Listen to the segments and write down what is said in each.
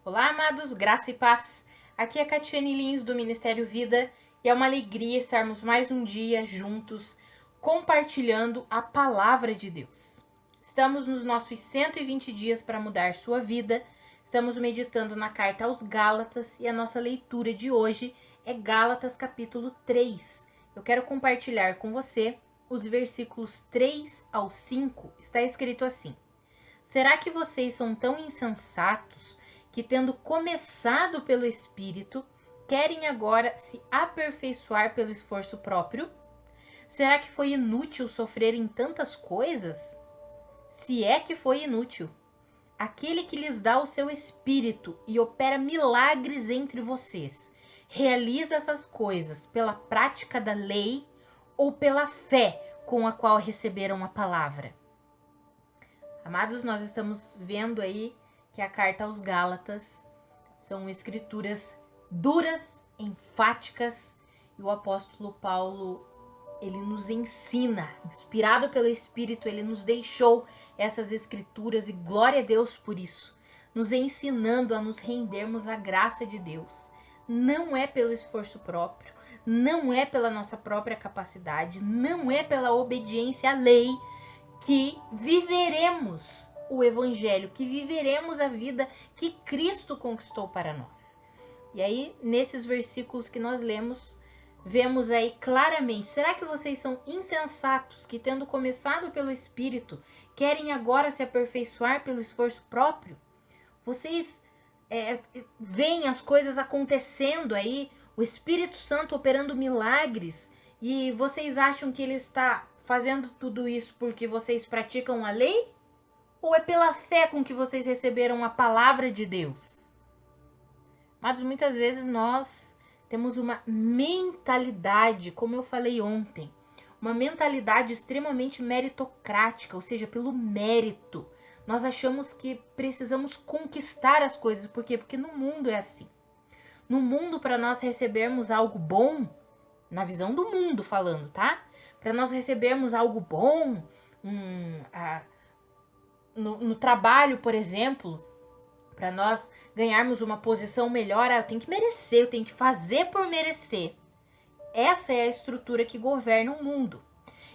Olá, amados, graça e paz. Aqui é Catiane Lins do Ministério Vida e é uma alegria estarmos mais um dia juntos compartilhando a palavra de Deus. Estamos nos nossos 120 dias para mudar sua vida. Estamos meditando na carta aos Gálatas e a nossa leitura de hoje é Gálatas capítulo 3. Eu quero compartilhar com você os versículos 3 ao 5. Está escrito assim: Será que vocês são tão insensatos que, tendo começado pelo Espírito, querem agora se aperfeiçoar pelo esforço próprio? Será que foi inútil sofrer em tantas coisas? Se é que foi inútil, aquele que lhes dá o seu Espírito e opera milagres entre vocês, realiza essas coisas pela prática da lei ou pela fé com a qual receberam a palavra? Amados, nós estamos vendo aí que a carta aos Gálatas são escrituras duras, enfáticas, e o apóstolo Paulo, ele nos ensina, inspirado pelo Espírito, ele nos deixou essas escrituras, e glória a Deus por isso, nos ensinando a nos rendermos à graça de Deus. Não é pelo esforço próprio, não é pela nossa própria capacidade, não é pela obediência à lei que viveremos o evangelho, que viveremos a vida que Cristo conquistou para nós. E aí, nesses versículos que nós lemos, vemos aí claramente: será que vocês são insensatos que, tendo começado pelo Espírito, querem agora se aperfeiçoar pelo esforço próprio? Vocês veem as coisas acontecendo aí, o Espírito Santo operando milagres, e vocês acham que ele está fazendo tudo isso porque vocês praticam a lei? Ou é pela fé com que vocês receberam a palavra de Deus? Mas muitas vezes nós temos uma mentalidade, como eu falei ontem, uma mentalidade extremamente meritocrática, ou seja, pelo mérito. Nós achamos que precisamos conquistar as coisas. Por quê? Porque no mundo é assim. No mundo, para nós recebermos algo bom, na visão do mundo falando, tá? Para nós recebermos algo bom, no trabalho, por exemplo, para nós ganharmos uma posição melhor, eu tenho que merecer, eu tenho que fazer por merecer. Essa é a estrutura que governa o mundo.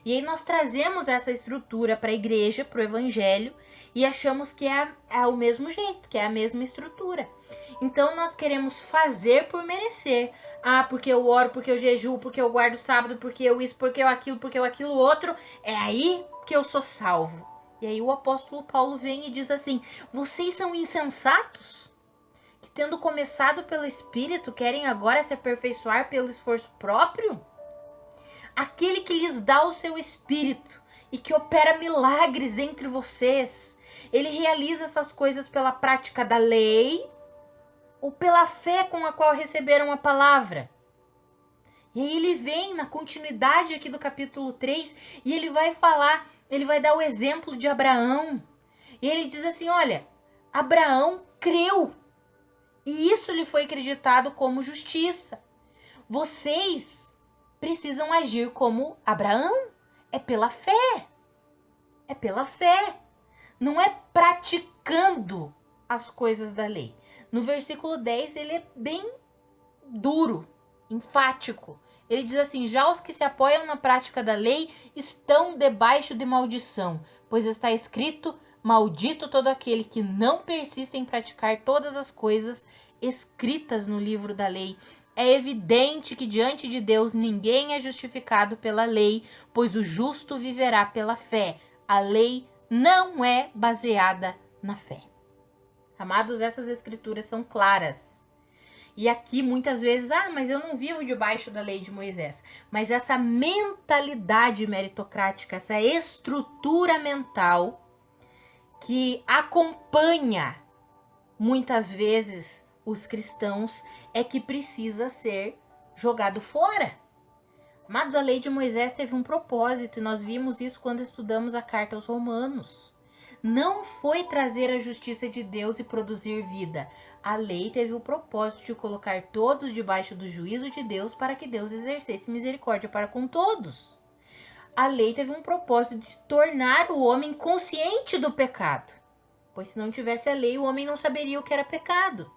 E aí nós trazemos essa estrutura para a igreja, para o evangelho, e achamos que é o mesmo jeito, que é a mesma estrutura. Então nós queremos fazer por merecer. Ah, porque eu oro, porque eu jejuo, porque eu guardo sábado, porque eu isso, porque eu aquilo outro. É aí que eu sou salvo. E aí o apóstolo Paulo vem e diz assim: vocês são insensatos? Que tendo começado pelo Espírito, querem agora se aperfeiçoar pelo esforço próprio? Aquele que lhes dá o seu Espírito e que opera milagres entre vocês, ele realiza essas coisas pela prática da lei ou pela fé com a qual receberam a palavra? E aí ele vem na continuidade aqui do capítulo 3 e ele vai falar, ele vai dar o exemplo de Abraão. E ele diz assim: olha, Abraão creu e isso lhe foi acreditado como justiça. Vocês precisam agir como Abraão. É pela fé. É pela fé. Não é praticando as coisas da lei. No versículo 10, ele é bem duro, enfático. Ele diz assim: já os que se apoiam na prática da lei estão debaixo de maldição, pois está escrito: maldito todo aquele que não persiste em praticar todas as coisas escritas no livro da lei. É evidente que diante de Deus ninguém é justificado pela lei, pois o justo viverá pela fé. A lei não é baseada na fé. Amados, essas escrituras são claras. E aqui muitas vezes, mas eu não vivo debaixo da lei de Moisés. Mas essa mentalidade meritocrática, essa estrutura mental que acompanha muitas vezes os cristãos é que precisa ser jogado fora. Mas a lei de Moisés teve um propósito e nós vimos isso quando estudamos a carta aos Romanos. Não foi trazer a justiça de Deus e produzir vida. A lei teve o propósito de colocar todos debaixo do juízo de Deus para que Deus exercesse misericórdia para com todos. A lei teve um propósito de tornar o homem consciente do pecado. Pois se não tivesse a lei, o homem não saberia o que era pecado.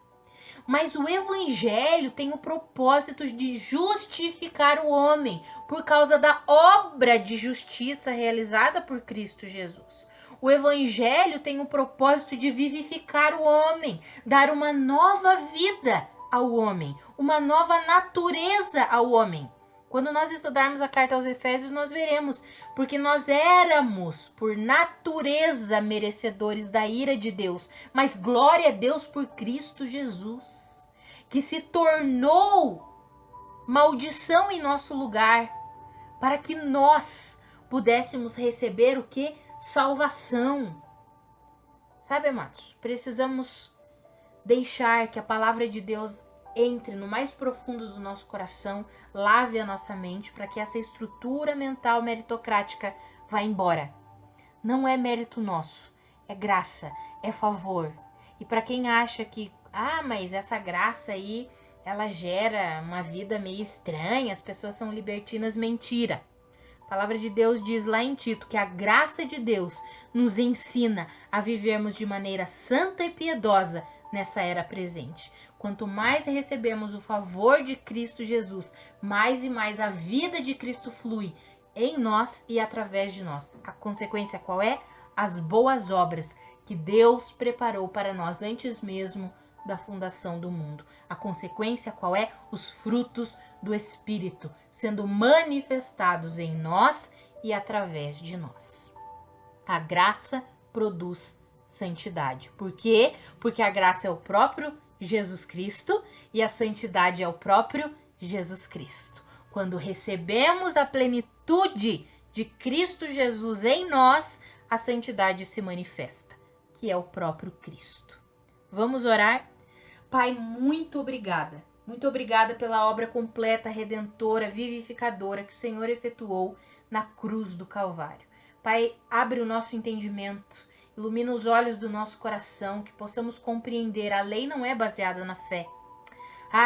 Mas o evangelho tem o propósito de justificar o homem por causa da obra de justiça realizada por Cristo Jesus. O evangelho tem o propósito de vivificar o homem, dar uma nova vida ao homem, uma nova natureza ao homem. Quando nós estudarmos a carta aos Efésios, nós veremos, porque nós éramos, por natureza, merecedores da ira de Deus, mas glória a Deus por Cristo Jesus, que se tornou maldição em nosso lugar, para que nós pudéssemos receber o que? Salvação. Sabe, amados, precisamos deixar que a palavra de Deus entre no mais profundo do nosso coração, lave a nossa mente para que essa estrutura mental meritocrática vá embora. Não é mérito nosso, é graça, é favor. E para quem acha que, mas essa graça aí, ela gera uma vida meio estranha, as pessoas são libertinas, mentira. A palavra de Deus diz lá em Tito que a graça de Deus nos ensina a vivermos de maneira santa e piedosa nessa era presente. Quanto mais recebemos o favor de Cristo Jesus, mais e mais a vida de Cristo flui em nós e através de nós. A consequência qual é? As boas obras que Deus preparou para nós antes mesmo da fundação do mundo. A consequência qual é? Os frutos do Espírito sendo manifestados em nós e através de nós. A graça produz santidade. Por quê? Porque a graça é o próprio Jesus Cristo e a santidade é o próprio Jesus Cristo. Quando recebemos a plenitude de Cristo Jesus em nós, a santidade se manifesta, que é o próprio Cristo. Vamos orar? Pai, muito obrigada. Muito obrigada pela obra completa, redentora, vivificadora que o Senhor efetuou na cruz do Calvário. Pai, abre o nosso entendimento, ilumina os olhos do nosso coração, que possamos compreender. A lei não é baseada na fé.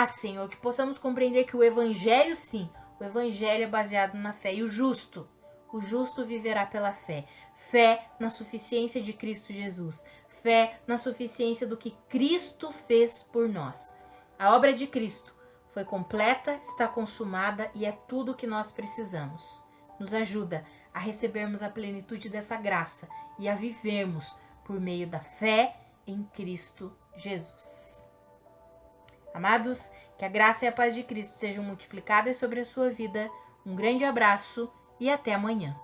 Senhor, que possamos compreender que o Evangelho, sim, o Evangelho é baseado na fé. E o justo viverá pela fé. Fé na suficiência de Cristo Jesus. Fé na suficiência do que Cristo fez por nós. A obra de Cristo foi completa, está consumada e é tudo o que nós precisamos. Nos ajuda a recebermos a plenitude dessa graça e a vivermos por meio da fé em Cristo Jesus. Amados, que a graça e a paz de Cristo sejam multiplicadas sobre a sua vida. Um grande abraço e até amanhã.